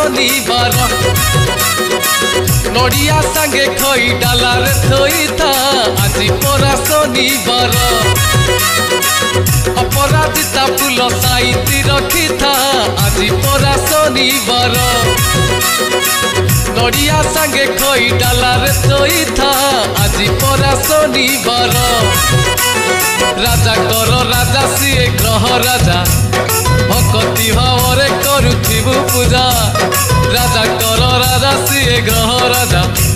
शनिवार नड़िया सांगे खई डाला रे थई था आज परा शनिवार अपराजिता फूल साइती रखी था आज परा शनिवार नड़िया सांगे खई डाला रे थई था आज परा शनिवार राजा कर राजा सीए ग्रह राजा भक्ति भाव करुथिबु पूजा राजा कर राजा सीए ग्रह राजा।